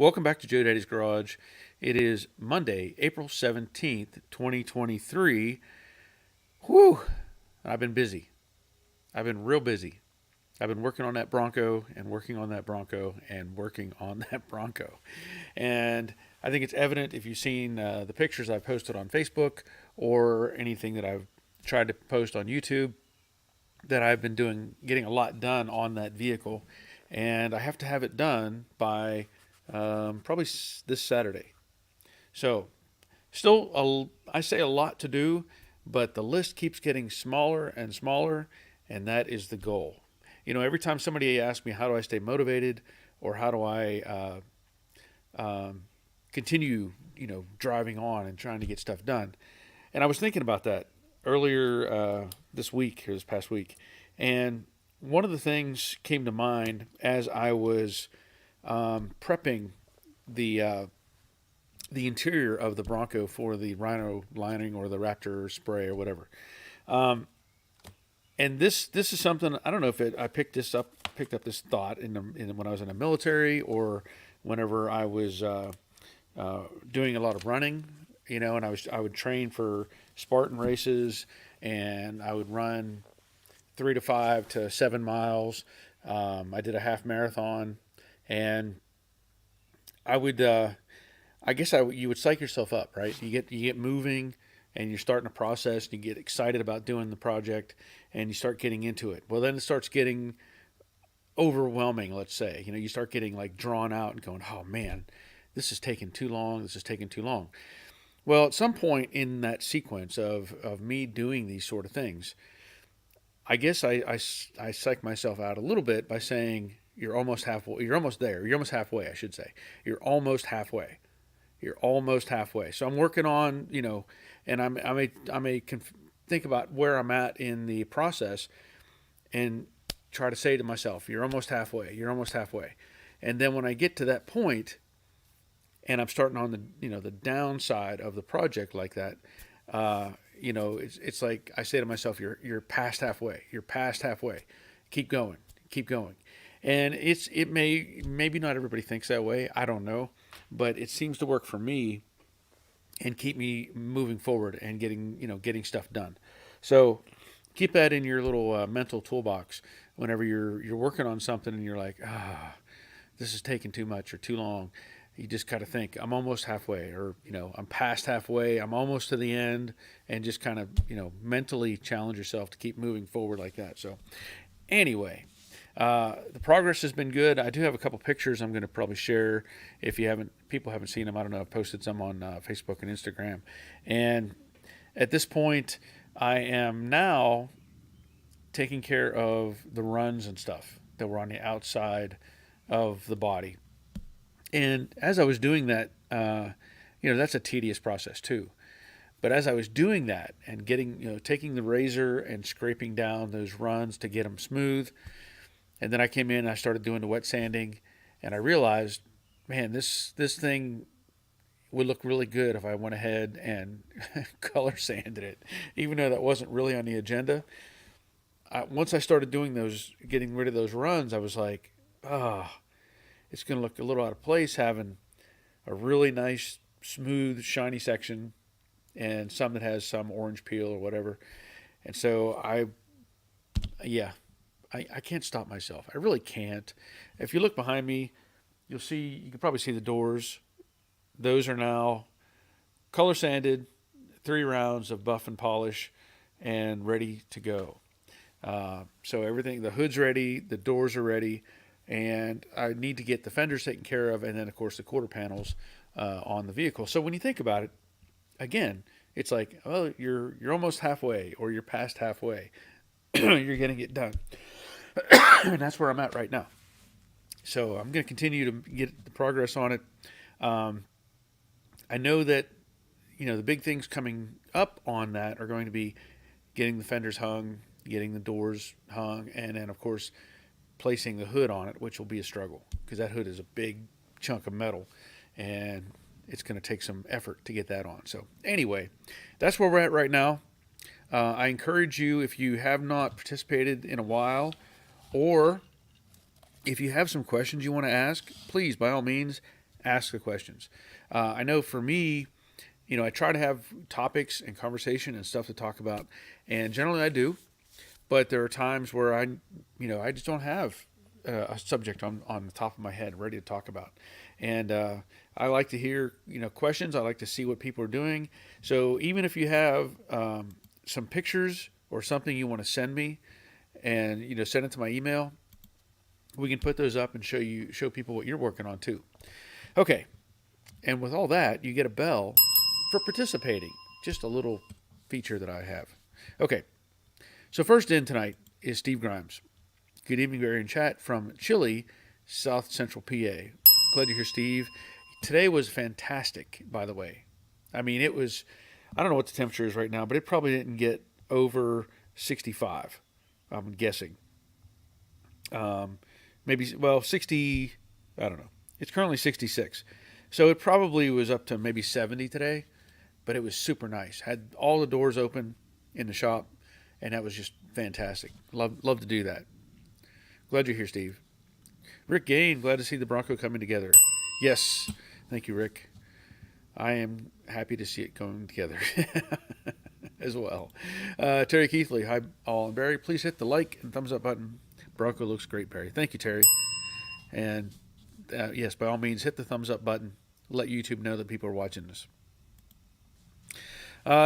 Welcome back to Joe Daddy's Garage. It is Monday, April 17th, 2023. Whew, I've been busy. I've been real busy. I've been working on that Bronco and working on that Bronco and working on that Bronco. And I think it's evident if you've seen the pictures I've posted on Facebook or anything that I've tried to post on YouTube that I've been getting a lot done on that vehicle. And I have to have it done by probably this Saturday. So, I say a lot to do, but the list keeps getting smaller and smaller, and that is the goal. Every time somebody asks me how do I stay motivated or how do I continue, driving on and trying to get stuff done, and I was thinking about that earlier this past week, and one of the things came to mind as I was prepping the uh, the interior of the Bronco for the Rhino lining or the Raptor spray or whatever. Um, and this is something I don't know if I picked up this thought when I was in the military or whenever I was doing a lot of running. And I would train for Spartan races, and I would run 3 to 5 to 7 miles. I did a half marathon, and I would, you would psych yourself up, right? You get moving, and you're starting a process, and you get excited about doing the project, and you start getting into it. Well, then it starts getting overwhelming. Let's say, you start getting like drawn out and going, oh man, this is taking too long. This is taking too long. Well, at some point in that sequence of me doing these sort of things, I guess I psych myself out a little bit by saying you're almost halfway. You're almost there. You're almost halfway, I should say. You're almost halfway. You're almost halfway. So I'm working on, and I may think about where I'm at in the process and try to say to myself, you're almost halfway. You're almost halfway. And then when I get to that point, and I'm starting on the downside of the project like that, it's like I say to myself, you're past halfway. You're past halfway. Keep going. Keep going. And maybe not everybody thinks that way. I don't know, but it seems to work for me and keep me moving forward and getting stuff done. So keep that in your little mental toolbox whenever you're working on something and you're like, this is taking too much or too long. You just kind of think, I'm almost halfway, or, I'm past halfway, I'm almost to the end, and just kind of, mentally challenge yourself to keep moving forward like that. So, anyway, the progress has been good. I do have a couple pictures I'm going to probably share if people haven't seen them. I don't know. I've posted some on Facebook and Instagram. And at this point, I am now taking care of the runs and stuff that were on the outside of the body. And as I was doing that, that's a tedious process too. But as I was doing that and taking the razor and scraping down those runs to get them smooth, and then I came in and I started doing the wet sanding, and I realized, man, this thing would look really good if I went ahead and color sanded it, even though that wasn't really on the agenda. Once I started getting rid of those runs, I was like, it's going to look a little out of place having a really nice, smooth, shiny section and some that has some orange peel or whatever. And so I can't stop myself. I really can't. If you look behind me, you can probably see the doors. Those are now color sanded, 3 rounds of buff and polish, and ready to go. So everything, the hood's ready, the doors are ready, and I need to get the fenders taken care of, and then of course the quarter panels on the vehicle. So when you think about it, again, it's like, oh, you're almost halfway, or you're past halfway. You're getting it done, and that's where I'm at right now. So I'm going to continue to get the progress on it. I know that the big things coming up on that are going to be getting the fenders hung, getting the doors hung, and then of course placing the hood on it, which will be a struggle because that hood is a big chunk of metal, and it's going to take some effort to get that on. So anyway, that's where we're at right now. I encourage you, if you have not participated in a while, or if you have some questions you want to ask, please, by all means, ask the questions. I know for me, I try to have topics and conversation and stuff to talk about, and generally I do. But there are times where I just don't have a subject on the top of my head ready to talk about, and I like to hear questions. I like to see what people are doing. So even if you have some pictures or something you want to send me, and send it to my email, we can put those up and show people what you're working on too. Okay, and with all that, you get a bell for participating. Just a little feature that I have. Okay, so first in tonight is Steve Grimes. Good evening, Barry and chat from Chile, South Central PA. Glad to hear Steve. Today was fantastic, by the way. I mean, it was, I don't know what the temperature is right now, but it probably didn't get over 65, I'm guessing. Maybe, well, 60, I don't know. It's currently 66. So it probably was up to maybe 70 today, but it was super nice. Had all the doors open in the shop, and that was just fantastic. Love to do that. Glad you're here, Steve. Rick Gain, glad to see the Bronco coming together. Yes, thank you, Rick. I am happy to see it coming together as well. Terry Keithley, hi all. And Barry, please hit the like and thumbs up button. Bronco looks great, Barry. Thank you, Terry. And yes, by all means, hit the thumbs up button. Let YouTube know that people are watching this.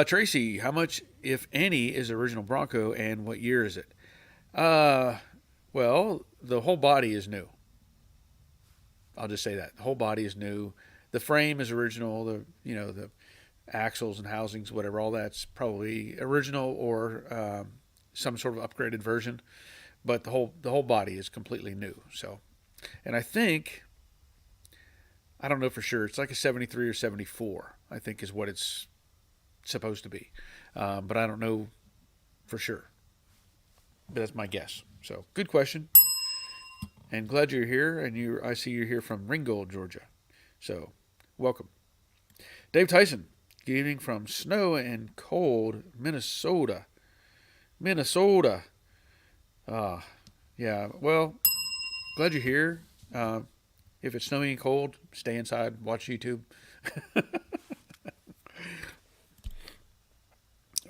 Tracy, how much, if any, is the original Bronco, and what year is it? Well, the whole body is new. I'll just say that the whole body is new. The frame is original. The axles and housings, whatever, all that's probably original or some sort of upgraded version. But the whole body is completely new. So, and I don't know for sure. It's like a 73 or 74. I think is what it's supposed to be, but I don't know for sure. But that's my guess. So, good question. And glad you're here. And I see you're here from Ringgold, Georgia. So, welcome. Dave Tyson, good evening from snow and cold Minnesota. Minnesota. Yeah, well, glad you're here. If it's snowy and cold, stay inside, watch YouTube.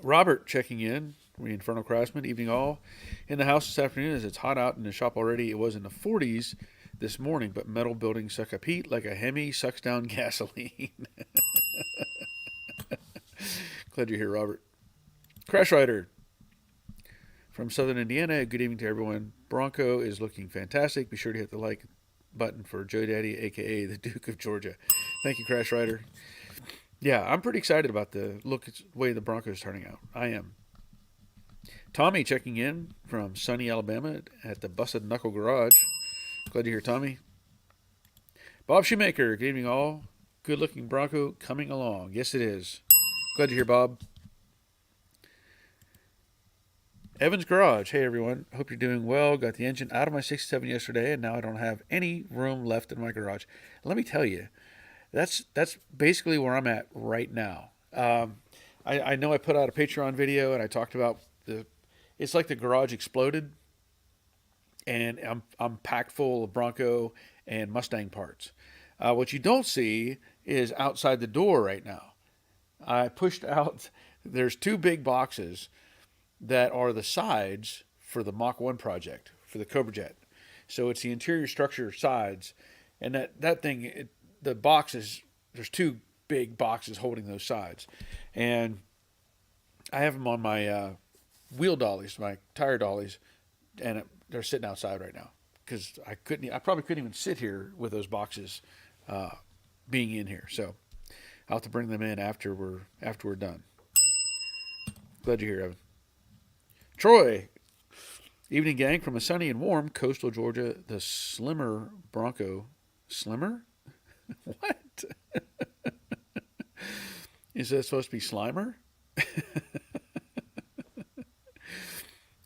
Robert checking in. We Infernal Craftsman, evening all. In the house this afternoon as it's hot out in the shop already. It was in the 40s this morning, but metal buildings suck up heat like a Hemi sucks down gasoline. Glad you're here, Robert. Crash Rider from Southern Indiana. Good evening to everyone. Bronco is looking fantastic. Be sure to hit the like button for Joe Daddy, a.k.a. the Duke of Georgia. Thank you, Crash Rider. Yeah, I'm pretty excited about the way the Bronco is turning out. I am. Tommy checking in from sunny Alabama at the Busted Knuckle Garage. Glad to hear Tommy. Bob Shoemaker, good evening all. Good looking Bronco coming along. Yes, it is. Glad to hear Bob. Evan's Garage. Hey everyone. Hope you're doing well. Got the engine out of my 67 yesterday, and now I don't have any room left in my garage. Let me tell you, that's basically where I'm at right now. I know I put out a Patreon video and I talked about it's like the garage exploded, and I'm packed full of Bronco and Mustang parts. What you don't see is outside the door right now. I pushed out. There's two big boxes that are the sides for the Mach 1 project for the Cobra Jet. So it's the interior structure sides, and that thing, the boxes. There's two big boxes holding those sides, and I have them on my wheel dollies, my tire dollies, and they're sitting outside right now because I probably couldn't even sit here with those boxes being in here. So I'll have to bring them in after we're done. Glad you're here, Evan. Troy, evening gang from a sunny and warm coastal Georgia. The slimmer Bronco, slimmer? What? Is that supposed to be Slimer?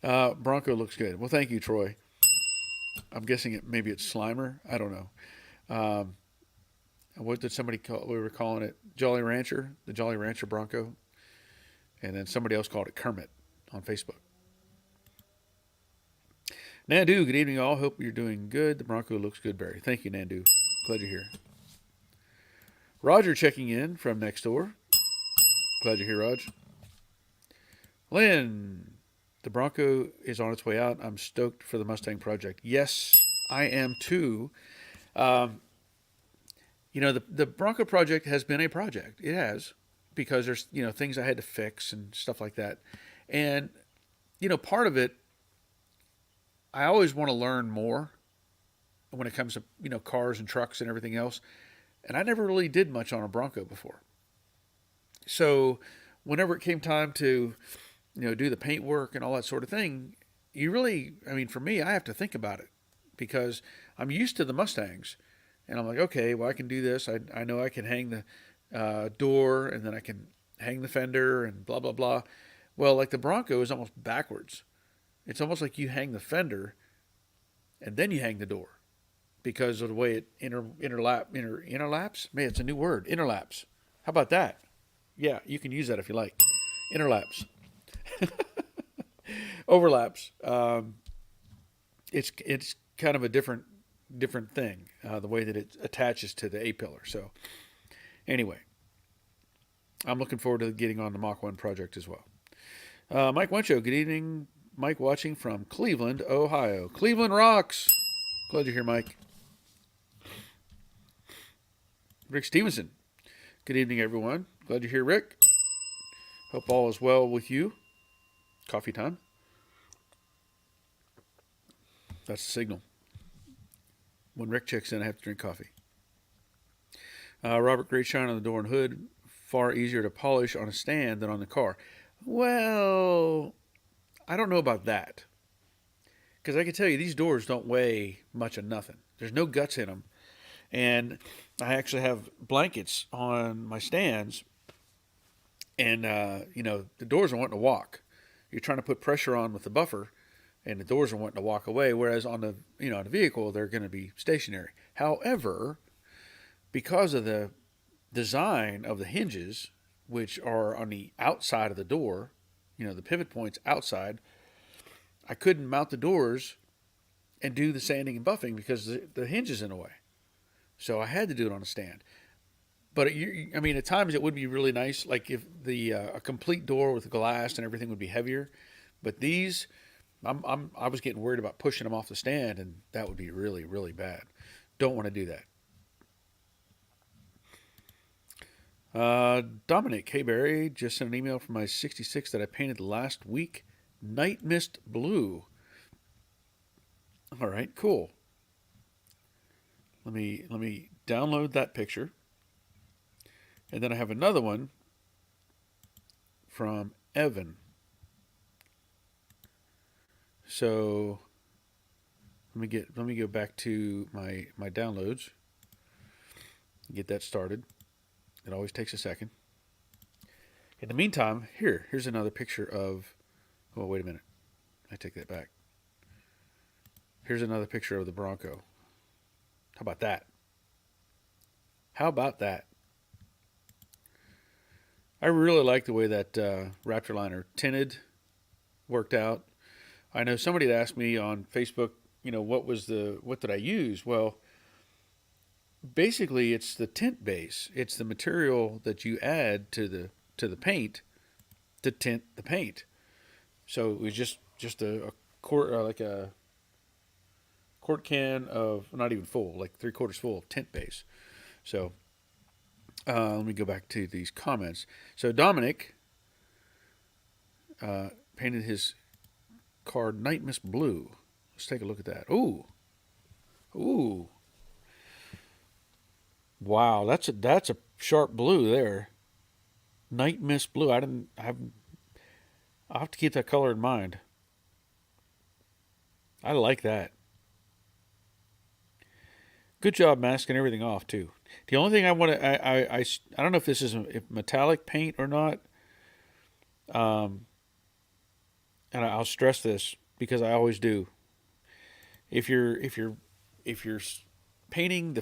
Bronco looks good. Well, thank you, Troy. I'm guessing maybe it's Slimer. I don't know. What did somebody call? We were calling it Jolly Rancher, the Jolly Rancher Bronco, and then somebody else called it Kermit on Facebook. Nandu, good evening all. Hope you're doing good. The Bronco looks good, Barry. Thank you, Nandu. Glad you're here. Roger checking in from next door. Glad you're here, Raj. Lynn, the Bronco is on its way out. I'm stoked for the Mustang project. Yes, I am too. Um, the Bronco project has been a project. It has, because there's, things I had to fix and stuff like that. And, part of it, I always want to learn more when it comes to, cars and trucks and everything else. And I never really did much on a Bronco before. So whenever it came time to, do the paint work and all that sort of thing, for me, I have to think about it because I'm used to the Mustangs. And I'm like, okay, well, I can do this. I know I can hang the door, and then I can hang the fender and blah, blah, blah. Well, like the Bronco is almost backwards. It's almost like you hang the fender and then you hang the door because of the way it interlaps. Man, it's a new word, interlaps. How about that? Yeah, you can use that if you like. Interlaps. Overlaps. It's kind of a different thing, the way that it attaches to the A-pillar. So anyway, I'm looking forward to getting on the Mach 1 project as well. Mike Wencho, good evening. Mike watching from Cleveland, Ohio. Cleveland rocks. Glad you're here, Mike. Rick Stevenson, good evening, everyone. Glad you're here, Rick. Hope all is well with you. Coffee time. That's the signal. When Rick checks in, I have to drink coffee. Robert, great shine on the door and hood. Far easier to polish on a stand than on the car. Well, I don't know about that. Because I can tell you, these doors don't weigh much of nothing. There's no guts in them. And I actually have blankets on my stands. And, the doors are wanting to walk. You're trying to put pressure on with the buffer, and the doors are wanting to walk away. Whereas on the, on the vehicle, they're going to be stationary. However, because of the design of the hinges, which are on the outside of the door, the pivot points outside, I couldn't mount the doors and do the sanding and buffing because the hinge is in the way. So I had to do it on a stand. But at times it would be really nice, like if a complete door with glass and everything would be heavier. But these, I was getting worried about pushing them off the stand, and that would be really, really bad. Don't want to do that. Dominic, hey Barry, just sent an email from my 66 that I painted last week. Night Mist Blue. All right, cool. Let me download that picture. And then I have another one from Evan. So let me go back to my downloads. Get that started. It always takes a second. In the meantime, here's another picture of. Oh, wait a minute. I take that back. Here's another picture of the Bronco. How about that? How about that? I really like the way that Raptor liner tinted worked out. I know somebody had asked me on Facebook, what did I use? Well, basically it's the tint base. It's the material that you add to the paint to tint the paint. So it was just a quart, like a quart can of, not even full, like 3/4 full of tint base. So let me go back to these comments. So Dominic painted his car Night Mist Blue. Let's take a look at that. Ooh. Wow, that's a sharp blue there. Night Mist Blue. I'll have to keep that color in mind. I like that. Good job masking everything off too. The only thing I want to, I don't know if this is a metallic paint or not. And I'll stress this because I always do. If you're painting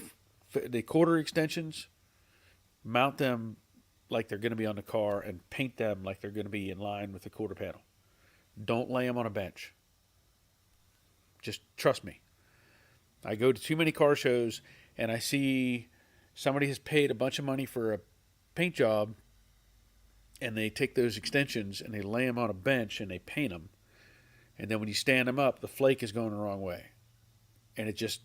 the quarter extensions, mount them like they're going to be on the car and paint them like they're going to be in line with the quarter panel. Don't lay them on a bench. Just trust me. I go to too many car shows and I see somebody has paid a bunch of money for a paint job, and they take those extensions and they lay them on a bench and they paint them. And then when you stand them up, the flake is going the wrong way. And it just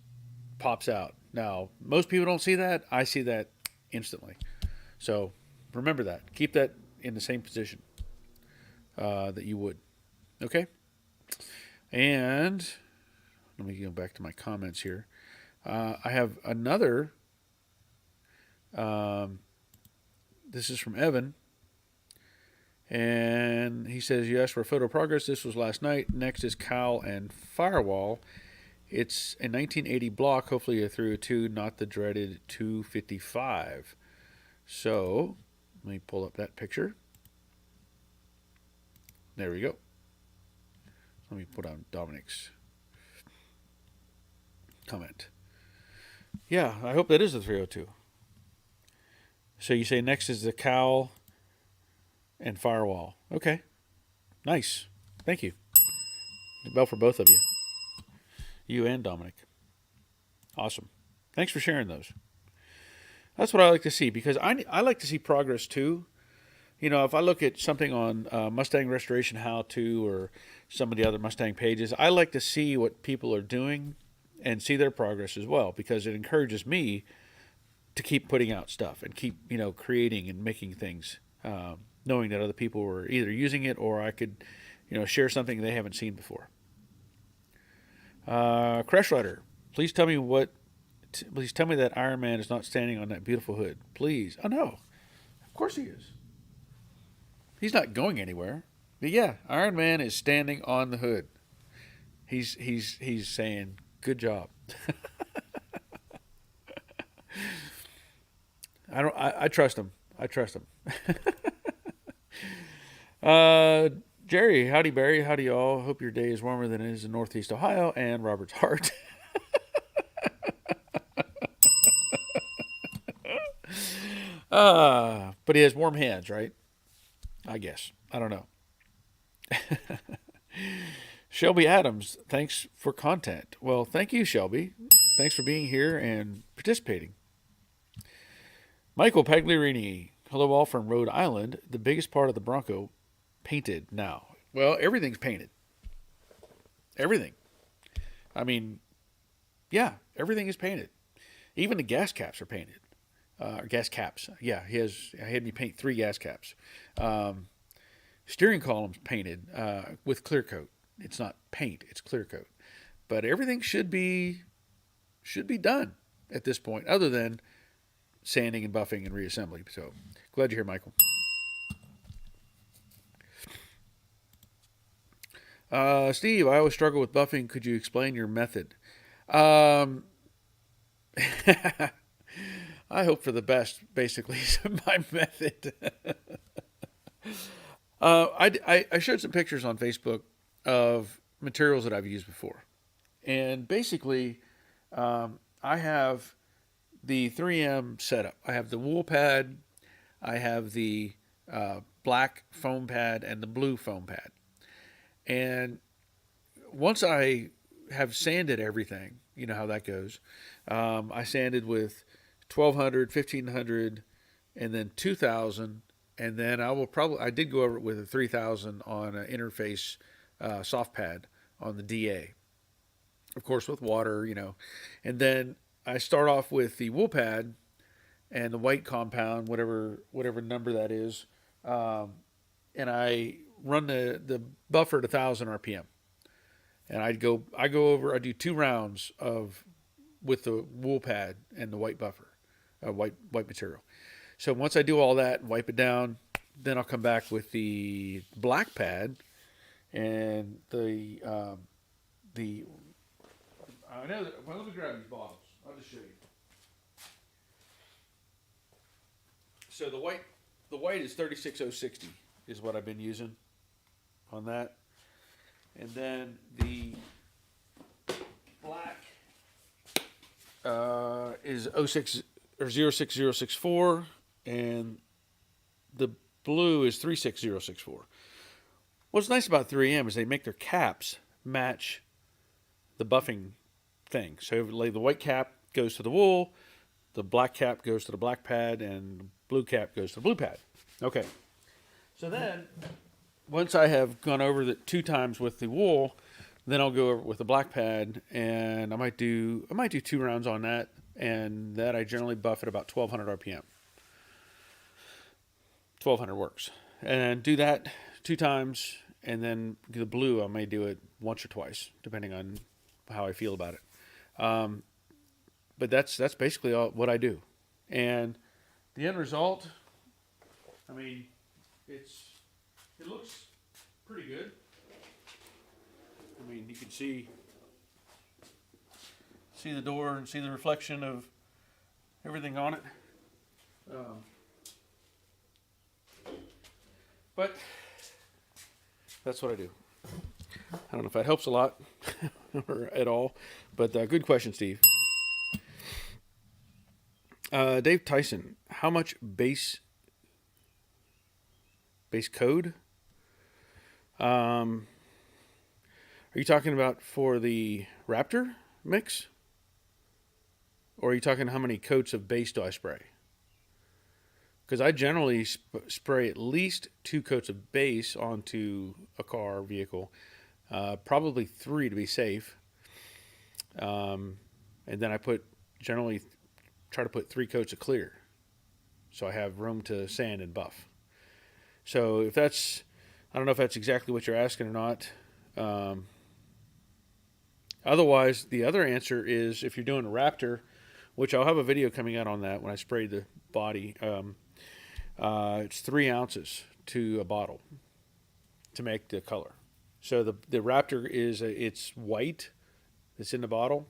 pops out. Now, most people don't see that. I see that instantly. So remember that. Keep that in the same position that you would. Okay? And let me go back to my comments here. I have another. This is from Evan. And he says, you asked for a photo of progress. This was last night. Next is cowl and firewall. It's a 1980 block, hopefully a 302, not the dreaded 255. So, let me pull up that picture. There we go. Let me put on Dominic's comment. Yeah, I hope that is the 302. So you say next is the cowl and firewall. Okay. Nice. Thank you. The bell for both of you. You and Dominic. Awesome. Thanks for sharing those. That's what I like to see, because I like to see progress too. You know, if I look at something on Mustang Restoration How To or some of the other Mustang pages, I like to see what people are doing and see their progress as well, because it encourages me to keep putting out stuff and keep, you know, creating and making things, knowing that other people were either using it or I could, you know, share something they haven't seen before. Crash Rider, please tell me that Iron Man is not standing on that beautiful hood. Please. Oh, no. Of course he is. He's not going anywhere. But yeah, Iron Man is standing on the hood. He's saying, good job. I trust him. I trust him. Jerry, howdy Barry, howdy y'all. Hope your day is warmer than it is in Northeast Ohio and Robert's heart. But he has warm hands, right? I guess. I don't know. Shelby Adams, thanks for content. Well, thank you, Shelby. Thanks for being here and participating. Michael Pagliarini, hello all from Rhode Island. The biggest part of the Bronco painted now. Well, everything's painted. Everything. I mean, yeah, everything is painted. Even the gas caps are painted. Gas caps. Yeah, I had me paint 3 gas caps. Steering columns painted with clear coat. It's not paint, it's clear coat. But everything should be done at this point, other than sanding and buffing and reassembly. So glad you're here, Michael. Steve, I always struggle with buffing. Could you explain your method? I hope for the best, basically, is my method. I showed some pictures on Facebook of materials that I've used before. And basically, I have the 3M setup. I have the wool pad, I have the black foam pad, and the blue foam pad. And once I have sanded everything, you know how that goes. I sanded with 1200, 1500, and then 2000. And then I did go over it with a 3000 on an interface soft pad on the DA. Of course, with water, you know. And then I start off with the wool pad and the white compound, whatever number that is. And I run the buffer at 1000 RPM. And I do 2 rounds with the wool pad and the white buffer, white material. So once I do all that and wipe it down, then I'll come back with the black pad and the I know that, well, let me grab these bottles. I'll just show you. So the white is 36060 is what I've been using on that. And then the black is 06064, and the blue is 36064. What's nice about 3M is they make their caps match the buffing thing. So the white cap goes to the wool, the black cap goes to the black pad, and the blue cap goes to the blue pad. Okay. So then, once I have gone over it 2 times with the wool, then I'll go over with the black pad, and I might do 2 rounds on that, and that I generally buff at about 1200 RPM. 1200 works, and do that 2 times, and then the blue I may do it once or twice, depending on how I feel about it. But that's basically what I do, and the end result. I mean, it looks pretty good. I mean, you can see the door and see the reflection of everything on it. But that's what I do. I don't know if that helps a lot or at all, but good question, Steve. Dave Tyson, how much base code? Are you talking about for the Raptor mix? Or are you talking how many coats of base do I spray? Because I generally spray at least 2 coats of base onto a car or vehicle, probably 3 to be safe. And then I generally try to put 3 coats of clear, so I have room to sand and buff. So I don't know if that's exactly what you're asking or not. Otherwise, the other answer is if you're doing a Raptor, which I'll have a video coming out on that when I spray the body. It's 3 ounces to a bottle to make the color. So the Raptor it's white. It's in the bottle,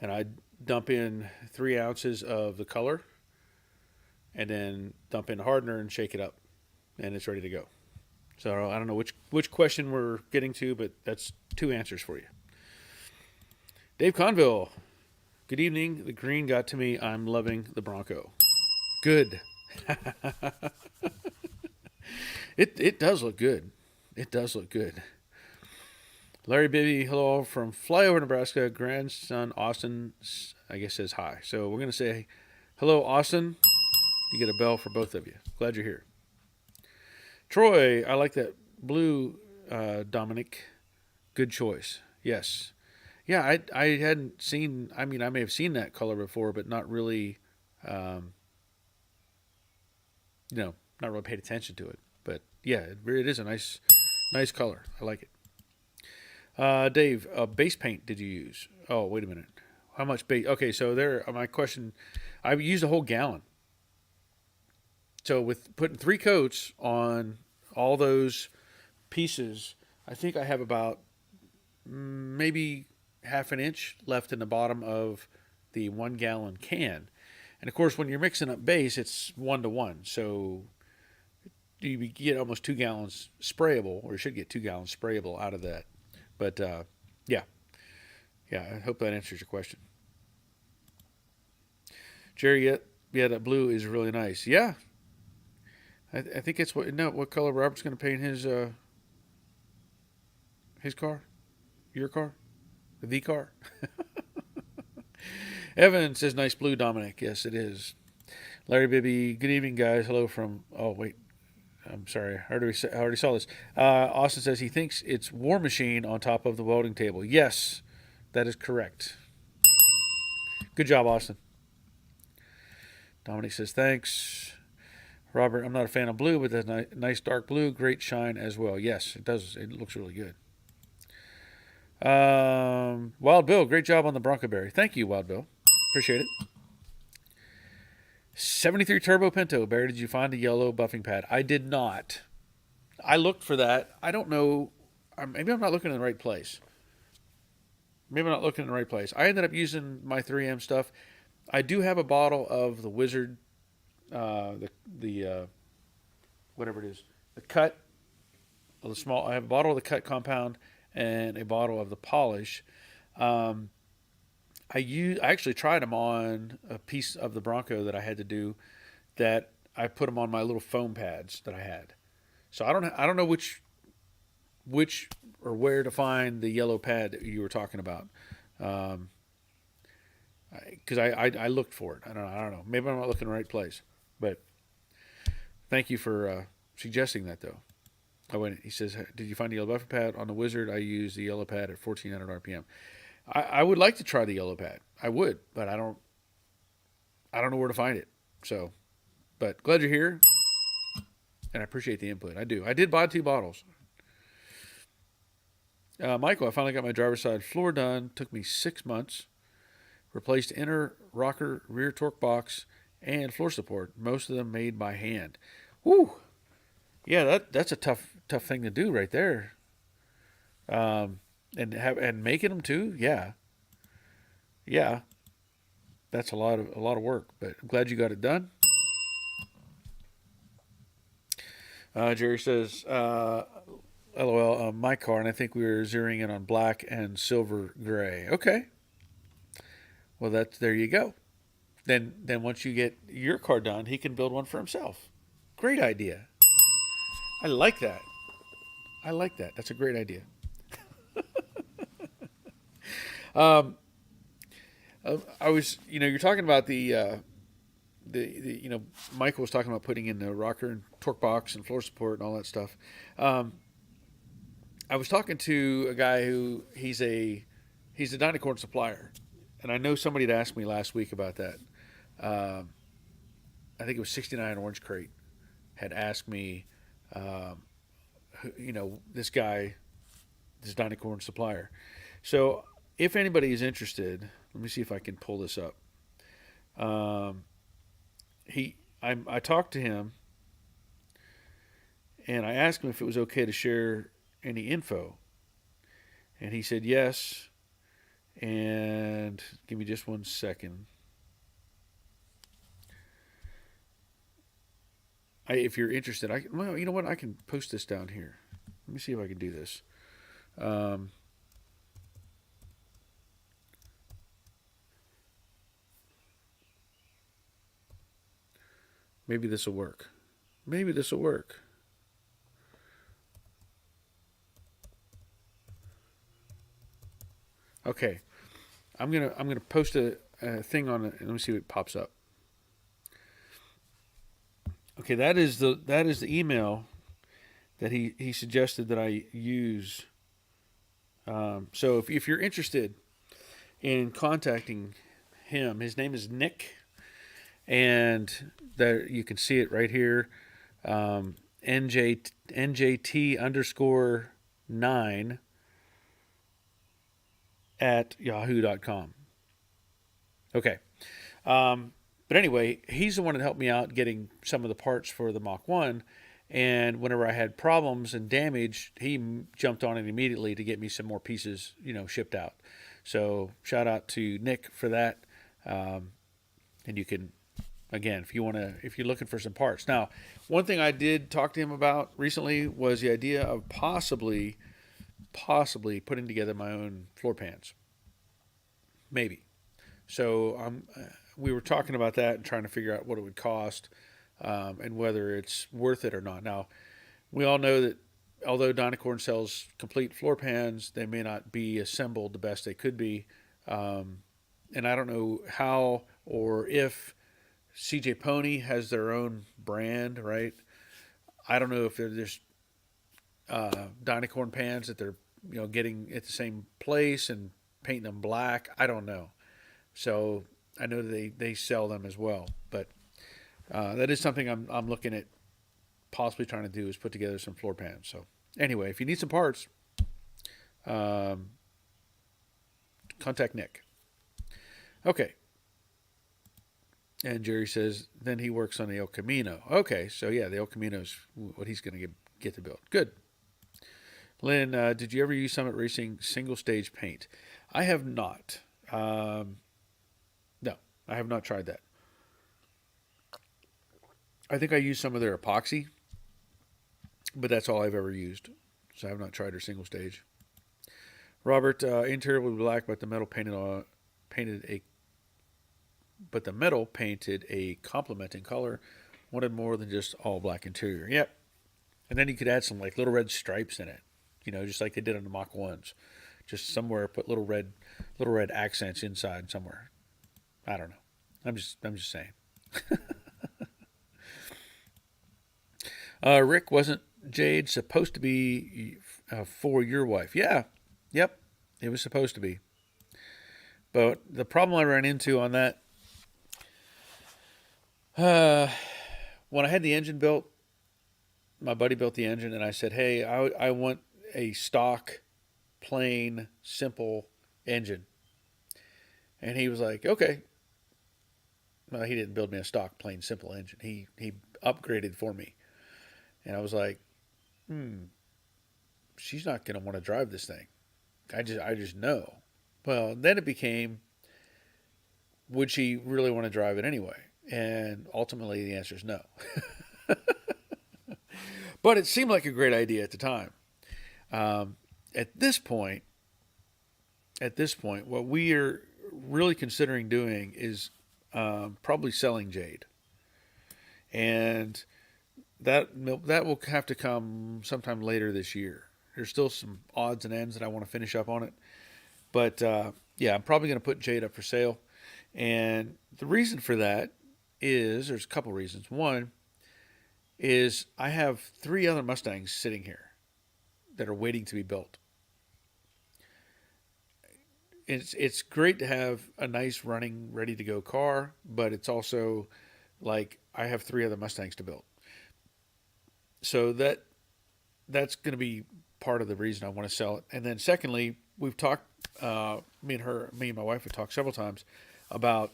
and I dump in 3 ounces of the color, and then dump in hardener and shake it up, and it's ready to go. So I don't know which question we're getting to, but that's 2 answers for you. Dave Conville, good evening. The green got to me. I'm loving the Bronco. Good. It does look good. It does look good. Larry Bibby, hello from Flyover, Nebraska. Grandson Austin, I guess, says hi. So we're going to say hello, Austin. You get a bell for both of you. Glad you're here. Troy, I like that blue, Dominic. Good choice. Yes. Yeah, I hadn't seen, I mean, I may have seen that color before, but not really, not really paid attention to it. But yeah, it is a nice color. I like it. Dave, base paint did you use? Oh, wait a minute. How much base? Okay, so there, my question, I used a whole gallon. So with putting 3 coats on all those pieces, I think I have about maybe half an inch left in the bottom of the 1 gallon can. And of course, when you're mixing up base, it's 1-to-1. So you get almost 2 gallons sprayable, or you should get 2 gallons sprayable out of that. But yeah, I hope that answers your question. Jerry, yeah, that blue is really nice. Yeah, I think it's what color Robert's going to paint his car, your car, the car. Evan says nice blue, Dominic. Yes, it is. Larry Bibby, good evening, guys. Hello from. Oh wait. I'm sorry. I already saw this. Austin says he thinks it's War Machine on top of the welding table. Yes, that is correct. Good job, Austin. Dominic says thanks. Robert, I'm not a fan of blue, but that's nice dark blue. Great shine as well. Yes, it does. It looks really good. Wild Bill, great job on the Bronco Berry. Thank you, Wild Bill. Appreciate it. 73 Turbo Pinto. Barry, did you find a yellow buffing pad? I did not. I looked for that. I don't know. Maybe I'm not looking in the right place. I ended up using my 3M stuff. I do have a bottle of the Wizard, whatever it is, the cut, the small. I have a bottle of the cut compound and a bottle of the polish. I actually tried them on a piece of the Bronco that I had to do. That I put them on my little foam pads that I had. So I don't know which or where to find the yellow pad that you were talking about. because I looked for it. I don't know. Maybe I'm not looking in the right place. But thank you for suggesting that though. He says, did you find the yellow buffer pad on the Wizard? I use the yellow pad at 1400 RPM. I would like to try the yellow pad. I would, but I don't know where to find it. So, but glad you're here, and I appreciate the input. I do. I did buy 2 bottles. Michael, I finally got my driver's side floor done. Took me 6 months. Replaced inner rocker, rear torque box, and floor support. Most of them made by hand. Whew. Yeah, that's a tough thing to do right there. And making them too. Yeah, yeah. That's a lot of work. But I'm glad you got it done. Jerry says, "LOL, my car, and I think we were zeroing in on black and silver gray." Okay. Well, there you go. Then once you get your car done, he can build one for himself. Great idea. I like that. I like that. That's a great idea. I was, you're talking about the Michael was talking about putting in the rocker and torque box and floor support and all that stuff. I was talking to a guy who he's a Dynacorn supplier, and I know somebody had asked me last week about that. I think it was 69 Orange Crate had asked me, this guy, this Dynacorn supplier. So if anybody is interested, let me see if I can pull this up. I talked to him, and I asked him if it was okay to share any info, and he said yes. And give me just 1 second. If you're interested, well, you know what? I can post this down here. Let me see if I can do this. Maybe this will work. Maybe this will work. Okay, I'm gonna post a thing on it, and let me see what pops up. Okay, that is the email that he suggested that I use. So if you're interested in contacting him, his name is Nick, and there you can see it right here. NJT underscore 9 at yahoo.com. Okay. But anyway, he's the one that helped me out getting some of the parts for the Mach 1. And whenever I had problems and damage, he jumped on it immediately to get me some more pieces, shipped out. So shout out to Nick for that. And you can, again, if you're looking for some parts. Now, one thing I did talk to him about recently was the idea of possibly putting together my own floor pans. Maybe. So we were talking about that and trying to figure out what it would cost, and whether it's worth it or not. Now, we all know that although Dynacorn sells complete floor pans, they may not be assembled the best they could be. And I don't know how or if CJ Pony has their own brand, right? I don't know if they're just Dynacorn pans that they're getting at the same place and painting them black. I don't know. So I know they sell them as well, but that is something I'm looking at possibly trying to do, is put together some floor pans. So anyway, if you need some parts, contact Nick. Okay. And Jerry says then he works on the El Camino. Okay, so yeah, the El Camino is what he's going to get to build. Good. Lynn, did you ever use Summit Racing single stage paint? I have not. No, I have not tried that. I think I used some of their epoxy, but that's all I've ever used. So I have not tried their single stage. Robert, interior will be black, but the metal painted a complementing color. Wanted more than just all black interior. Yep. And then you could add some like little red stripes in it, just like they did on the Mach 1s. Just somewhere put little red accents inside somewhere. I don't know. I'm just saying. Rick, wasn't Jade supposed to be for your wife? Yeah. Yep. It was supposed to be. But the problem I ran into on that, uh, when I had the engine built, my buddy built the engine, and I said, "Hey, I want a stock, plain, simple engine." And he was like, "Okay." Well, he didn't build me a stock, plain, simple engine. He upgraded for me, and I was like, "Hmm, she's not going to want to drive this thing. I just know." Well, then it became, would she really want to drive it anyway? And ultimately, the answer is no. But it seemed like a great idea at the time. Um, at this point, what we are really considering doing is probably selling Jade, and that will have to come sometime later this year. There's still some odds and ends that I want to finish up on it, but yeah, I'm probably going to put Jade up for sale, and the reason for that is there's a couple reasons. One is I have three other Mustangs sitting here that are waiting to be built. It's great to have a nice running, ready to go car, but it's also like I have three other Mustangs to build. So that's going to be part of the reason I want to sell it. And then secondly, we've talked, me and my wife have talked several times about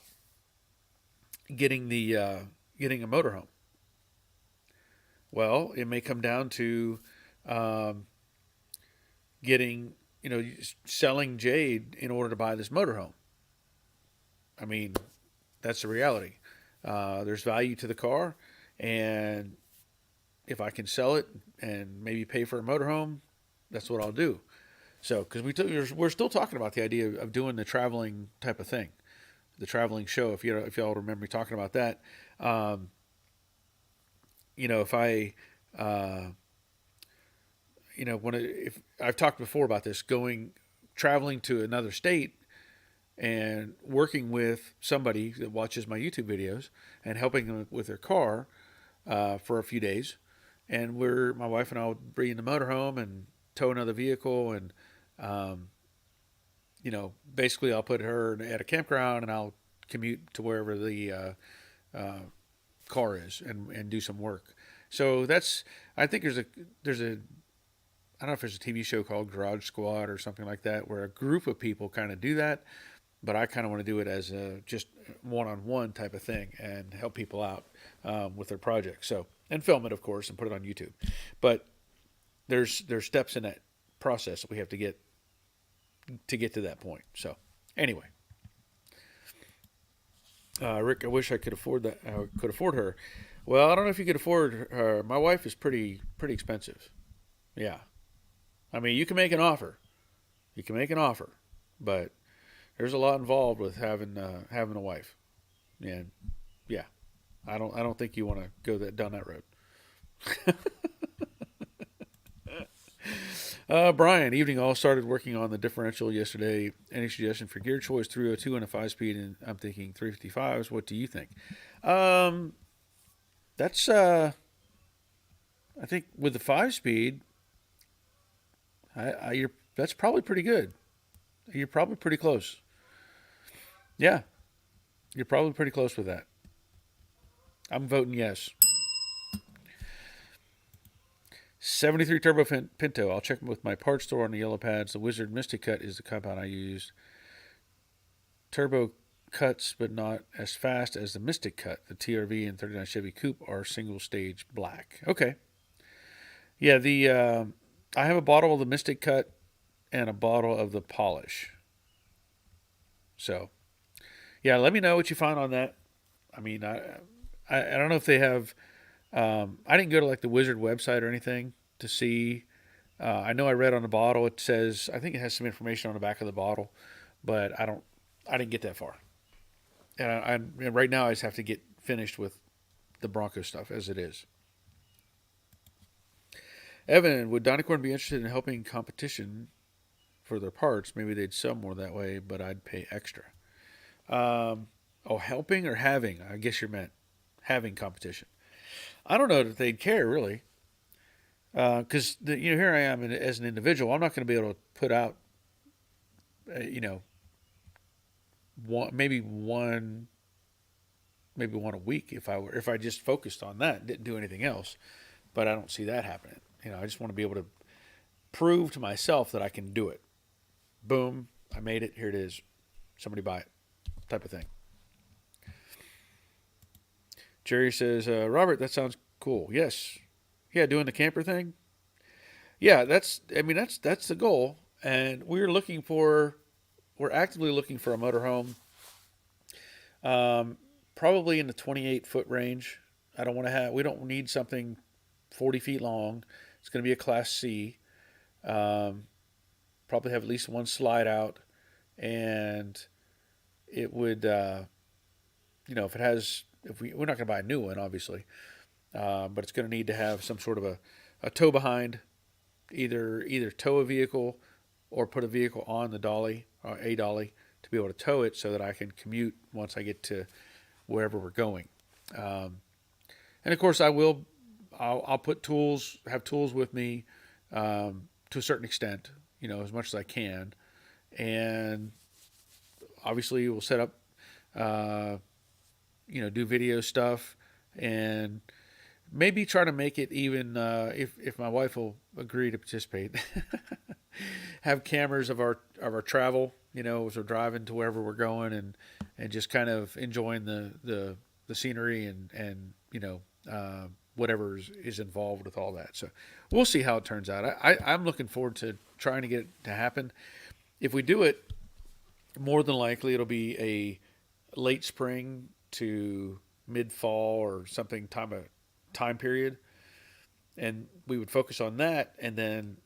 getting a motorhome. Well, it may come down to um, getting, selling Jade in order to buy this motorhome. I mean, that's the reality. There's value to the car, and if I can sell it and maybe pay for a motorhome, that's what I'll do. So, because we're still talking about the idea of doing the traveling type of thing, the traveling show. If y'all remember me talking about that, um, if I, uh, if I've talked before about this, traveling to another state and working with somebody that watches my YouTube videos and helping them with their car for a few days, and my wife and I will bring in the motorhome and tow another vehicle, and um, basically I'll put her at a campground and I'll commute to wherever the car is and do some work. So I think there's a I don't know if there's a TV show called Garage Squad or something like that where a group of people kind of do that, but I kind of want to do it as a just one-on-one type of thing and help people out with their projects. So, and film it, of course, and put it on YouTube. But there's steps in that process that we have to get to that point. So, anyway, Rick, I wish I could afford that. I could afford her. Well, I don't know if you could afford her. My wife is pretty expensive. Yeah, I mean, you can make an offer. You can make an offer, but there's a lot involved with having a wife. And yeah, I don't think you want to go down that road. Brian, evening all. Started working on the differential yesterday. Any suggestion for gear choice? 302 and a 5 speed, and I'm thinking 355s. What do you think? Um, that's I think with the 5 speed, that's probably pretty good. You're probably pretty close. Yeah, you're probably pretty close with that. I'm voting yes. 73 Turbo Pinto. I'll check with my parts store on the yellow pads. The Wizard Mystic Cut is the compound I used. Turbo cuts, but not as fast as the Mystic Cut. The TRV and 39 Chevy Coupe are single stage black. Okay. Yeah, I have a bottle of the Mystic Cut and a bottle of the polish. So, yeah, let me know what you find on that. I mean, I don't know if they have. I didn't go to like the Wizard website or anything to see. I know I read on the bottle it says I think it has some information on the back of the bottle, but I didn't get that far. And right now I just have to get finished with the Bronco stuff as it is. Evan, would Donicorn be interested in helping competition for their parts? Maybe they'd sell more that way, but I'd pay extra. Um, Oh, helping or having? I guess you meant having competition. I don't know that they'd care really, because here I am as an individual. I'm not going to be able to put out, you know, maybe one a week if I just focused on that, didn't do anything else. But I don't see that happening. I just want to be able to prove to myself that I can do it. Boom, I made it. Here it is. Somebody buy it, type of thing. Jerry says, Robert, that sounds cool. Yes, yeah, doing the camper thing. Yeah, that's the goal, and we're actively looking for a motorhome, probably in the 28-foot range. We don't need something 40 feet long. It's going to be a Class C. Probably have at least one slide out, and it would, we're not going to buy a new one, obviously, but it's going to need to have some sort of a tow behind, either tow a vehicle or put a vehicle on the dolly or a dolly to be able to tow it so that I can commute once I get to wherever we're going. And of course, I'll have tools with me, to a certain extent, as much as I can, and obviously we'll set up, do video stuff, and maybe try to make it even, if my wife will agree to participate, have cameras of our travel, as we're driving to wherever we're going, and just kind of enjoying the scenery and whatever is involved with all that. So we'll see how it turns out. I'm looking forward to trying to get it to happen. If we do it, more than likely it'll be a late spring to mid fall or something time period, and we would focus on that. And then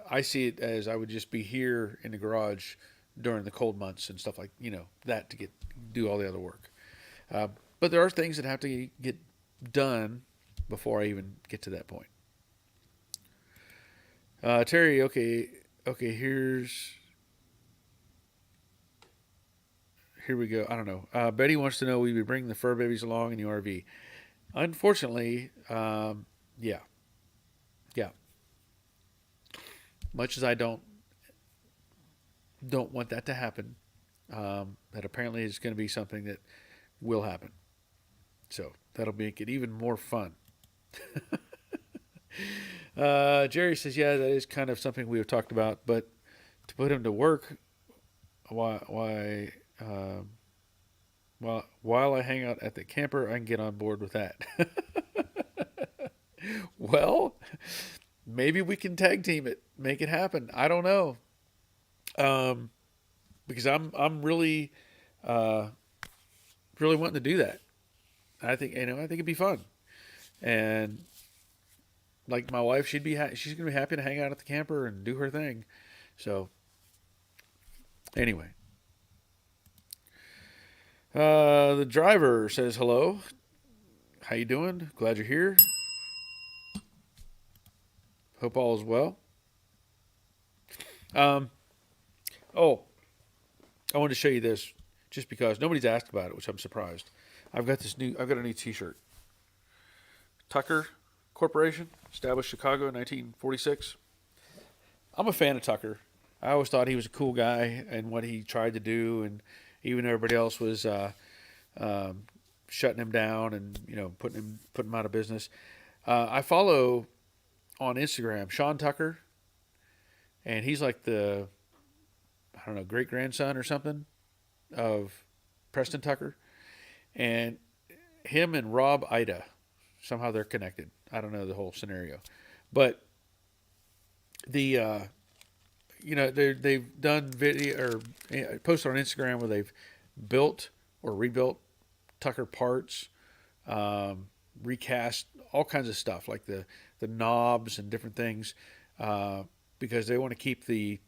I see it as I would just be here in the garage during the cold months and stuff like that to do all the other work. But there are things that have to get done before I even get to that point. Terry, okay, here we go. I don't know. Betty wants to know, will you be bringing the fur babies along in the RV? Unfortunately, yeah. Much as I don't want that to happen, that apparently is going to be something that will happen. So that'll make it even more fun. Jerry says, yeah, that is kind of something we have talked about, but to put him to work, why while I hang out at the camper, I can get on board with that. Well, maybe we can tag team it, make it happen. I don't know, because I'm really really wanting to do that. I think it'd be fun, and like my wife, she's gonna be happy to hang out at the camper and do her thing. So anyway, the driver says hello. How you doing? Glad you're here. Hope all is well. Oh, I wanted to show you this just because nobody's asked about it, which I'm surprised. I've got a new T-shirt. Tucker Corporation, established Chicago in 1946. I'm a fan of Tucker. I always thought he was a cool guy and what he tried to do, and even everybody else was shutting him down and putting him out of business. I follow on Instagram Sean Tucker, and he's like the great grandson or something of Preston Tucker, and him and Rob Ida, somehow they're connected. I don't know the whole scenario, but they've done video or posted on Instagram where they've built or rebuilt Tucker parts, recast all kinds of stuff like the knobs and different things, because they want to keep the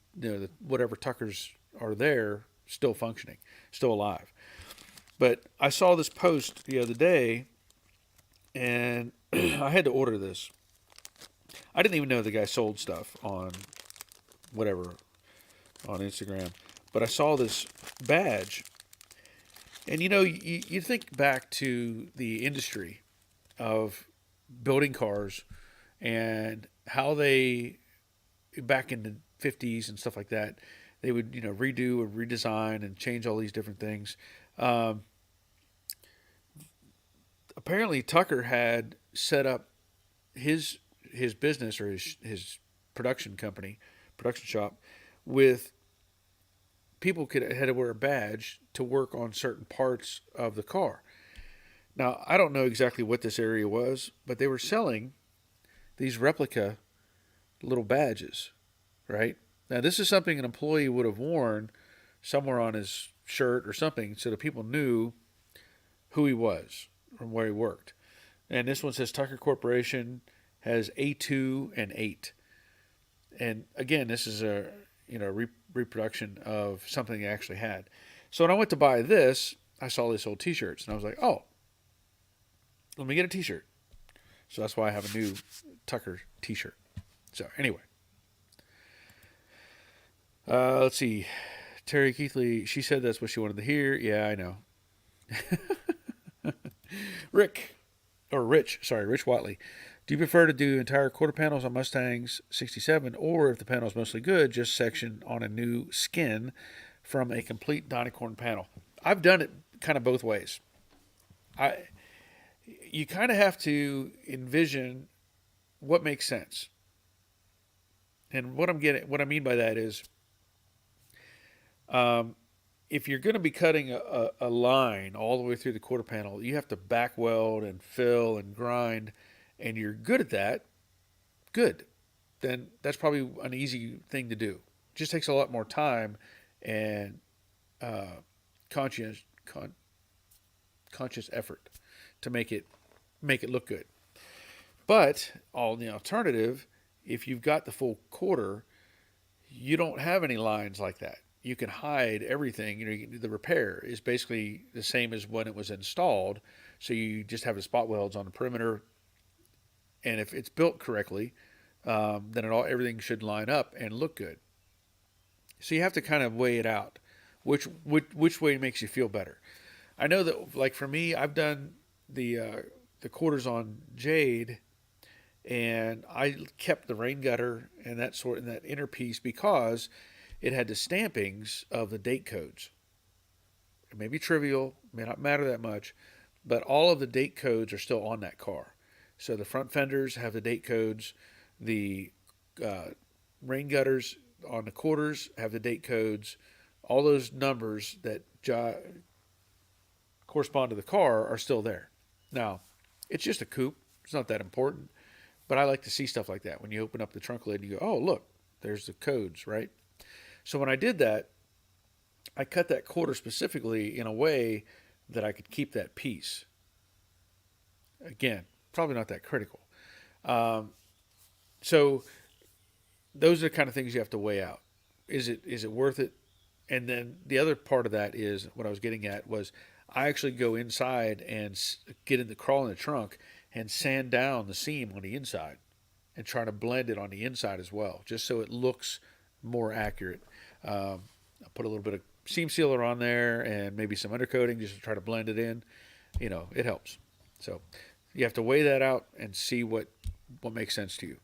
whatever Tuckers are there still functioning, still alive. But I saw this post the other day, and I had to order this. I didn't even know the guy sold stuff on whatever on Instagram, but I saw this badge, And you think back to the industry of building cars and how they, back in the 50s and stuff like that, they would, redo or redesign and change all these different things. Um, Apparently, Tucker had set up his his business or his production company, production shop, with people could had to wear a badge to work on certain parts of the car. Now, I don't know exactly what this area was, but they were selling these replica little badges, right? Now, this is something an employee would have worn somewhere on his shirt or something so that people knew who he was from where he worked. And this one says Tucker Corporation has A2 and 8. And again, this is a reproduction of something they actually had. So when I went to buy this, I saw they sold T-shirts, and I was like, oh, let me get a T-shirt. So that's why I have a new Tucker T-shirt. So anyway, let's see. Terry Keithley, she said that's what she wanted to hear. Yeah, I know. Rich Watley. Do you prefer to do entire quarter panels on Mustangs 67, or if the panel is mostly good, just section on a new skin from a complete Dynacorn panel? I've done it kind of both ways. I You kind of have to envision what makes sense. And what I mean by that is, um, if you're going to be cutting a line all the way through the quarter panel, you have to back weld and fill and grind, and you're good at that. Good, then that's probably an easy thing to do. It just takes a lot more time and uh, conscious con, conscious effort to make it look good. But on the alternative, if you've got the full quarter, you don't have any lines like that. You can hide everything. The repair is basically the same as when it was installed. So you just have the spot welds on the perimeter, and if it's built correctly, then everything should line up and look good. So you have to kind of weigh it out, which way makes you feel better. I know that, like for me, I've done the quarters on Jade, and I kept the rain gutter and that inner piece because it had the stampings of the date codes. It may be trivial, may not matter that much, but all of the date codes are still on that car. So the front fenders have the date codes, the uh, rain gutters on the quarters have the date codes. All those numbers that correspond to the car are still there. Now, it's just a coupe. It's not that important, but I like to see stuff like that. When you open up the trunk lid, you go, "Oh, look, there's the codes, right?" So when I did that, I cut that quarter specifically in a way that I could keep that piece. Again, probably not that critical. Um, so those are the kind of things you have to weigh out. Is it worth it? And then the other part of that is what I was getting at was I actually go inside and get in the crawl in the trunk and sand down the seam on the inside and try to blend it on the inside as well, just so it looks more accurate. I put a little bit of seam sealer on there and maybe some undercoating just to try to blend it in. It helps. So you have to weigh that out and see what makes sense to you.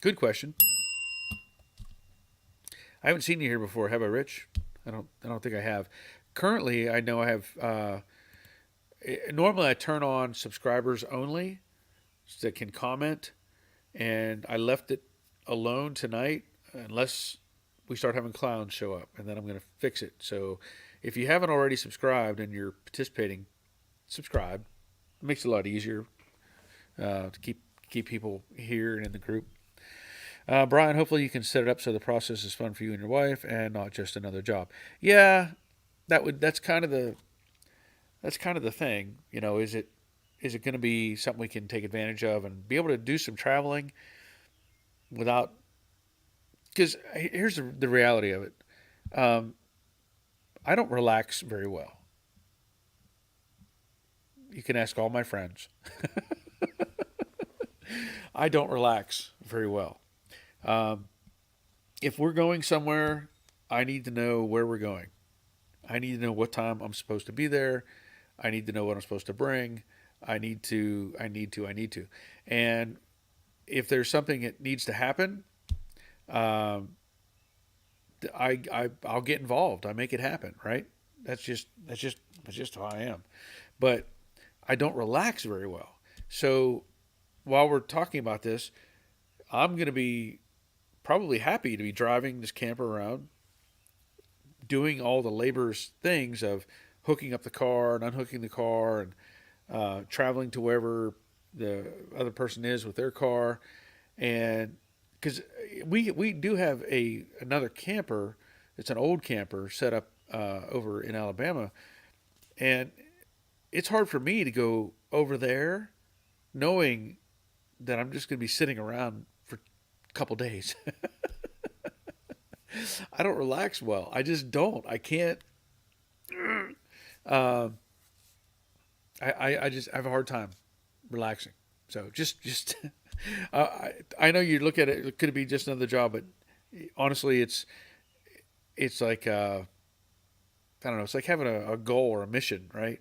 Good question. I haven't seen you here before, have I, Rich? I don't think I have. Currently, I know I have. Normally, I turn on subscribers only that can comment, and I left it alone tonight unless we start having clowns show up, and then I'm going to fix it. So, if you haven't already subscribed and you're participating, subscribe. It makes it a lot easier to keep people here and in the group. Brian, hopefully you can set it up so the process is fun for you and your wife, and not just another job. Yeah, that's kind of the thing. Is it going to be something we can take advantage of and be able to do some traveling without? Because here's the reality of it. Um, I don't relax very well. You can ask all my friends. I don't relax very well. Um, if we're going somewhere, I need to know where we're going. I need to know what time I'm supposed to be there. I need to know what I'm supposed to bring. I need to. And if there's something that needs to happen, um, I'll get involved. I make it happen. Right. That's just how I am. But I don't relax very well. So while we're talking about this, I'm going to be probably happy to be driving this camper around, doing all the laborious things of hooking up the car and unhooking the car and traveling to wherever the other person is with their car, and because we do have another camper, it's an old camper set up over in Alabama, and it's hard for me to go over there knowing that I'm just going to be sitting around for a couple days. I don't relax well. I just don't. I can't. Uh, I just have a hard time relaxing. So just I know you look at it. It could be just another job, but honestly, it's like I don't know. It's like having a goal or a mission, right?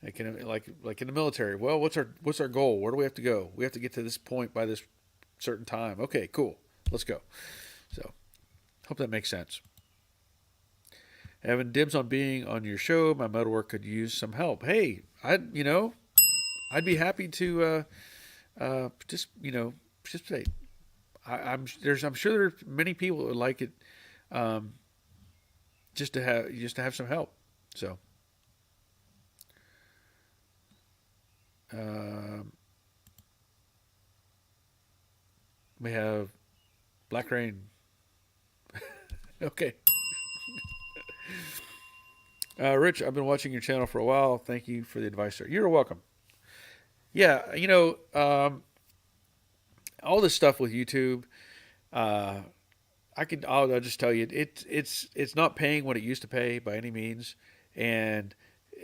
Like in the military. Well, what's our goal? Where do we have to go? We have to get to this point by this certain time. Okay, cool. Let's go. So hope that makes sense. Having dibs on being on your show, my metalwork could use some help. Hey, I'd be happy to just participate. I'm sure there are many people that would like it, um, just to have some help. So um, we have Black Rain. Okay. Rich, I've been watching your channel for a while. Thank you for the advice, sir. You're welcome. Yeah, all this stuff with YouTube, uh, I'll just tell you, it's not paying what it used to pay by any means, and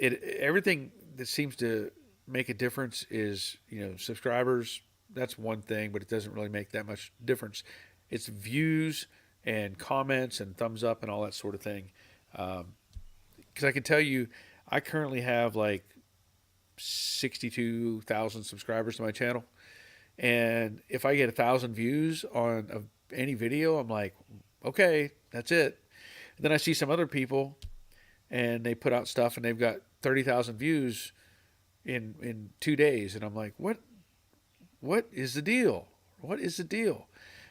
everything that seems to make a difference is subscribers. That's one thing, but it doesn't really make that much difference. It's views and comments and thumbs up and all that sort of thing. Because I can tell you, I currently have like 62,000 subscribers to my channel, and if I get 1,000 views on any video, I'm like, okay, that's it. And then I see some other people, and they put out stuff, and they've got 30,000 views in 2 days, and I'm like, what is the deal? What is the deal?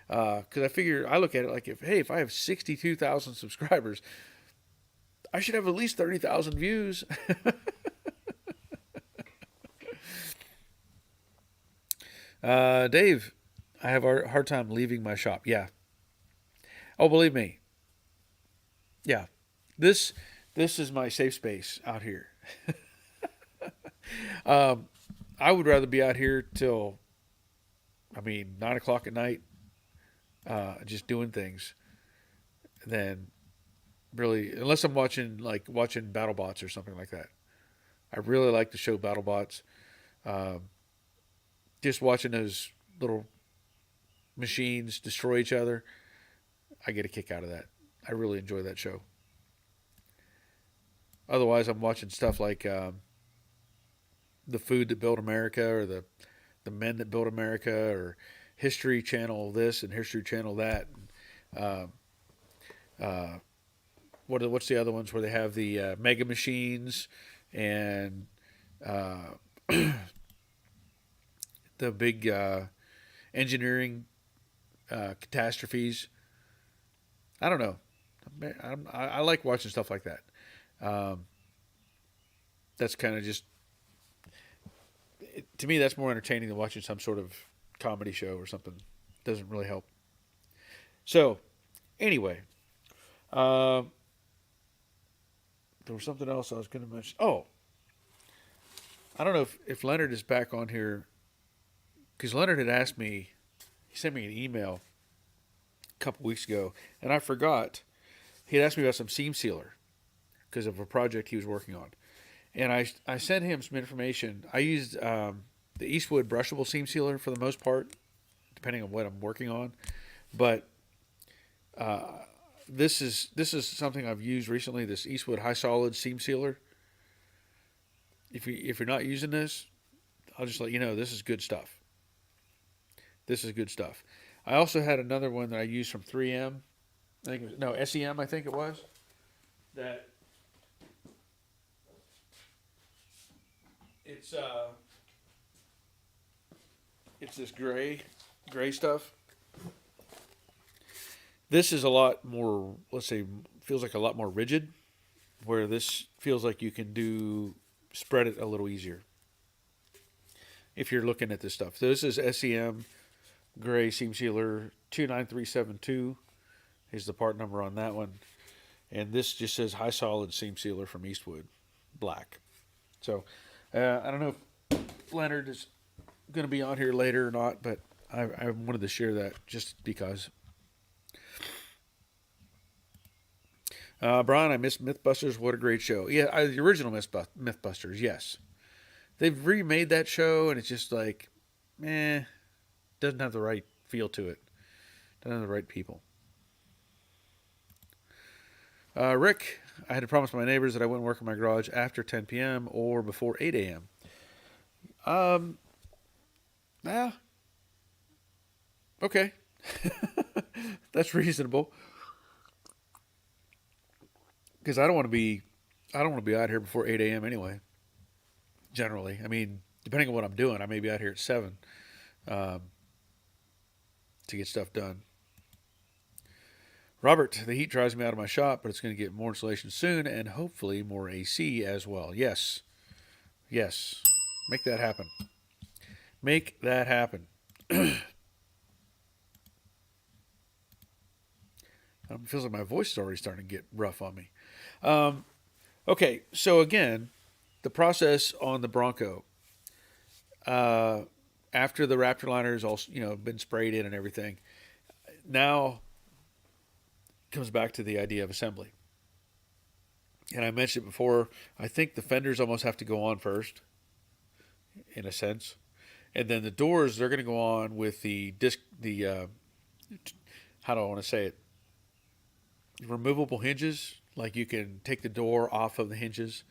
Because I look at it like if I have 62,000 subscribers, I should have at least 30,000 views. Dave, I have a hard time leaving my shop. Yeah. Oh, believe me. Yeah. This is my safe space out here. um, I would rather be out here till 9 o'clock at night, just doing things, than really, unless I'm watching BattleBots or something like that. I really like the show BattleBots. Um, just watching those little machines destroy each other, I get a kick out of that. I really enjoy that show. Otherwise, I'm watching stuff like The Food That Built America, or the Men That Built America, or History Channel this and History Channel that. Uh, uh, what's the other ones where they have the mega machines and uh, the big engineering catastrophes? I don't know. I like watching stuff like that. Um, that's kind of just, to me, that's more entertaining than watching some sort of comedy show or something. Doesn't really help. So, anyway, uh, there was something else I was going to mention. Oh, I don't know if Leonard is back on here, because Leonard had asked me, he sent me an email a couple weeks ago, and I forgot. He had asked me about some seam sealer because of a project he was working on. And I sent him some information. I used the Eastwood brushable seam sealer for the most part, depending on what I'm working on. But this is something I've used recently. This Eastwood High Solid Seam Sealer. If you're not using this, I'll just let you know this is good stuff. This is good stuff. I also had another one that I used from 3M. I think it was, no, SEM. I think it was that it's it's this gray stuff. This is a lot more. Let's say feels like a lot more rigid. Where this feels like you can do spread it a little easier if you're looking at this stuff. So this is SEM Gray Seam Sealer 29372 is the part number on that one. And this just says High Solid Seam Sealer from Eastwood, black. So I don't know if Leonard is going to be on here later or not, but I wanted to share that just because. Brian, I missed Mythbusters. What a great show. Yeah, the original Mythbusters, yes. They've remade that show, and it's just like, doesn't have the right feel to it. Doesn't have the right people. Rick, I had to promise my neighbors that I wouldn't work in my garage after 10 p.m. or before 8 a.m. Yeah, okay. That's reasonable. Because I don't want to be out here before 8 a.m. anyway. Generally, I mean, depending on what I'm doing, I may be out here at 7 to get stuff done. Robert, the heat drives me out of my shop, but it's going to get more insulation soon and hopefully more AC as well. Yes, make that happen. Make that happen. It feels like my voice is already starting to get rough on me. Okay, so again, the process on the Bronco, after the Raptor liner is all been sprayed in and everything, now comes back to the idea of assembly. And I mentioned it before. I think the fenders almost have to go on first, in a sense, and then the doors they're going to go on with the disc. How do I want to say it? Removable hinges. Like you can take the door off of the hinges.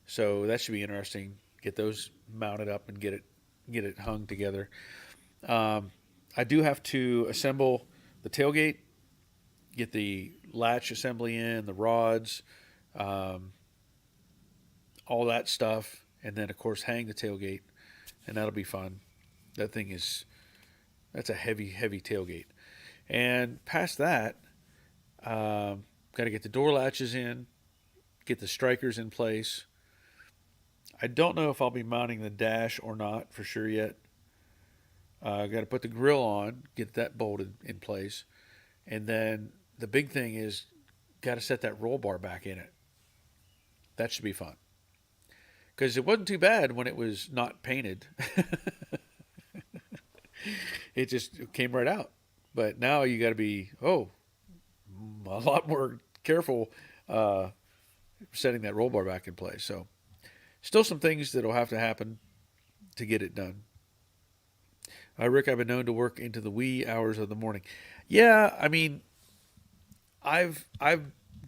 So that should be interesting. Get those mounted up and get it hung together. I do have to assemble the tailgate, get the latch assembly in, the rods, all that stuff, and then of course hang the tailgate, and that'll be fun. That's a heavy tailgate. And past that, got to get the door latches in, get the strikers in place. I don't know if I'll be mounting the dash or not for sure yet. Got to put the grill on, get that bolted in place. And then the big thing is got to set that roll bar back in it. That should be fun. Because it wasn't too bad when it was not painted. It just came right out. But now you got to be, a lot more careful setting that roll bar back in place. So still some things that will have to happen to get it done. Rick, I've been known to work into the wee hours of the morning. Yeah, I mean, I've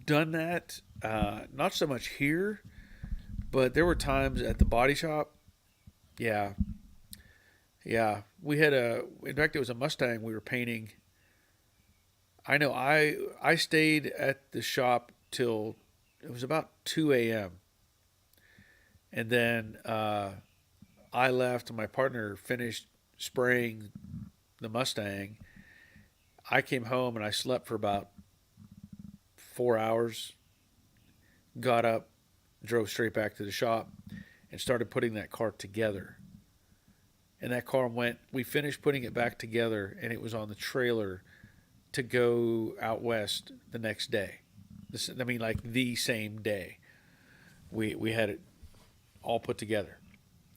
done that. Not so much here, but there were times at the body shop. Yeah. We had in fact, it was a Mustang we were painting. I know I stayed at the shop till it was about 2 a.m. And then I left and my partner finished spraying the Mustang. I came home and I slept for about 4 hours, got up, drove straight back to the shop, and started putting that car together. And that car we finished putting it back together, and it was on the trailer to go out west the next day. Like the same day. We had it all put together.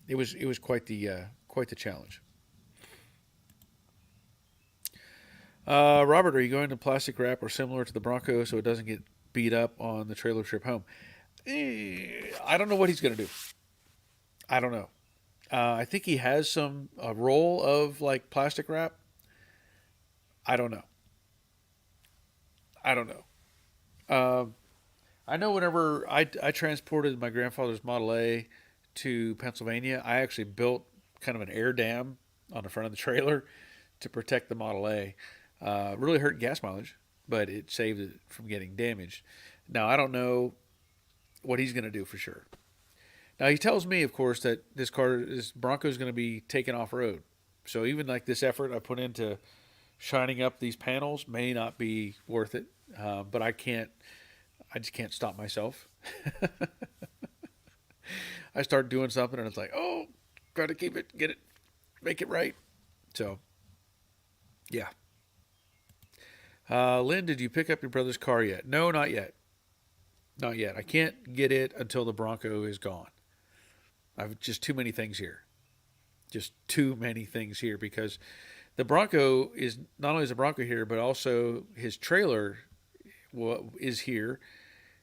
It was quite the challenge. Robert, are you going to plastic wrap or similar to the Bronco so it doesn't get beat up on the trailer trip home? I don't know what he's going to do. I don't know. I think he has a roll of like plastic wrap. I don't know. I don't know. Um, I know whenever I transported my grandfather's Model A to Pennsylvania, I actually built kind of an air dam on the front of the trailer to protect the Model A. Really hurt gas mileage, but it saved it from getting damaged. Now I don't know what he's going to do for sure. Now he tells me, of course, that this Bronco is going to be taken off road. So even like this effort I put into shining up these panels may not be worth it. But I can't. I just can't stop myself. I start doing something and it's like, oh, try to keep it, get it, make it right. So yeah. Lynn, did you pick up your brother's car yet? No, not yet. Not yet. I can't get it until the Bronco is gone. I've just too many things here. Just too many things here because the Bronco is not only is the Bronco here, but also his trailer is here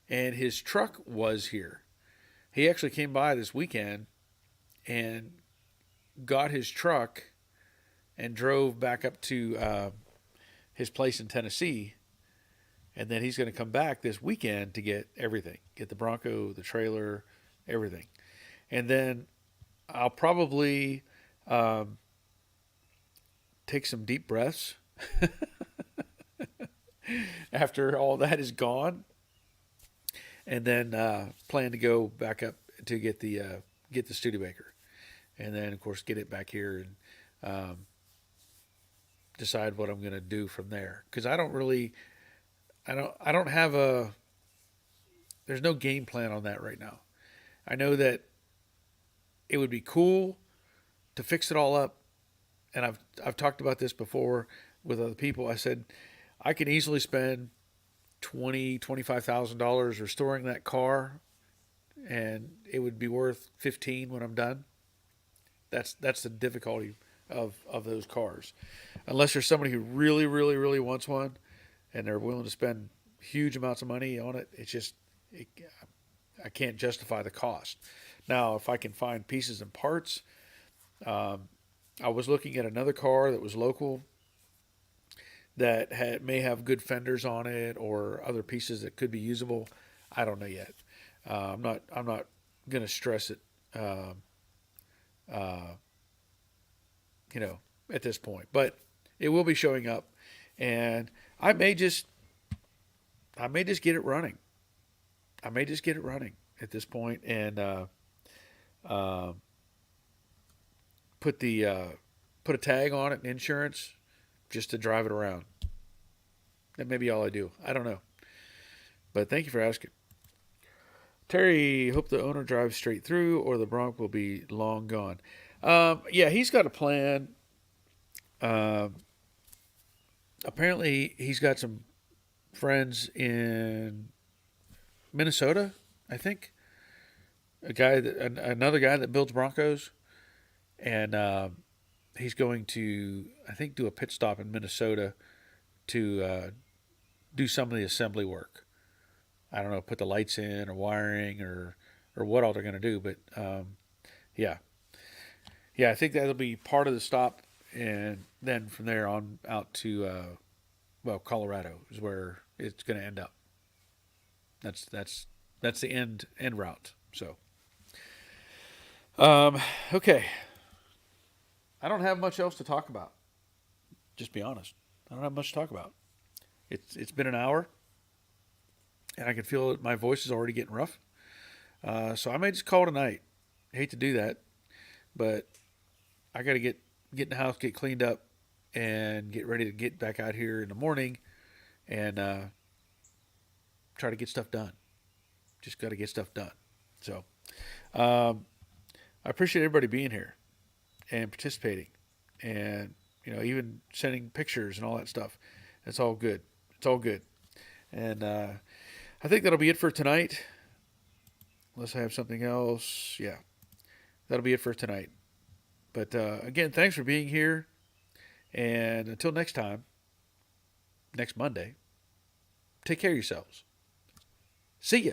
and his truck was here. He actually came by this weekend and got his truck and drove back up to his place in Tennessee. And then he's going to come back this weekend to get everything, get the Bronco, the trailer, everything. And then I'll probably take some deep breaths after all that is gone, and then plan to go back up to get the Studebaker, and then of course get it back here and decide what I'm going to do from there. Because I don't have a there's no game plan on that right now. I know that it would be cool to fix it all up, and I've talked about this before with other people. I said I can easily spend $25,000 restoring that car, and it would be worth 15 when I'm done. That's the difficulty of those cars, unless there's somebody who really really really wants one, and they're willing to spend huge amounts of money on it. It's just it, I can't justify the cost. Now, if I can find pieces and parts, um, I was looking at another car that was local that may have good fenders on it or other pieces that could be usable. I don't know yet. I'm not going to stress it. Um, uh, at this point, but it will be showing up, and I may just get it running. I may just get it running at this point and uh, put the put a tag on it and insurance just to drive it around. That may be all I do. I don't know. But thank you for asking. Terry, hope the owner drives straight through or the Bronc will be long gone. Yeah, he's got a plan. Um, Apparently, he's got some friends in Minnesota, I think. Another guy that builds Broncos, and he's going to, I think, do a pit stop in Minnesota to do some of the assembly work. I don't know, put the lights in or wiring or what all they're going to do, but yeah, yeah, I think that'll be part of the stop, and then from there on out to Colorado is where it's going to end up. That's the end route. So, okay, I don't have much else to talk about. Just be honest, I don't have much to talk about. It's been an hour, and I can feel that my voice is already getting rough. So I may just call it a night. I hate to do that, but I got to get in the house, get cleaned up, and get ready to get back out here in the morning and try to get stuff done. Just got to get stuff done. So I appreciate everybody being here and participating, and even sending pictures and all that stuff. It's all good. It's all good. And I think that'll be it for tonight. Unless I have something else. Yeah, that'll be it for tonight. But again, thanks for being here. And until next time, next Monday, take care of yourselves. See ya.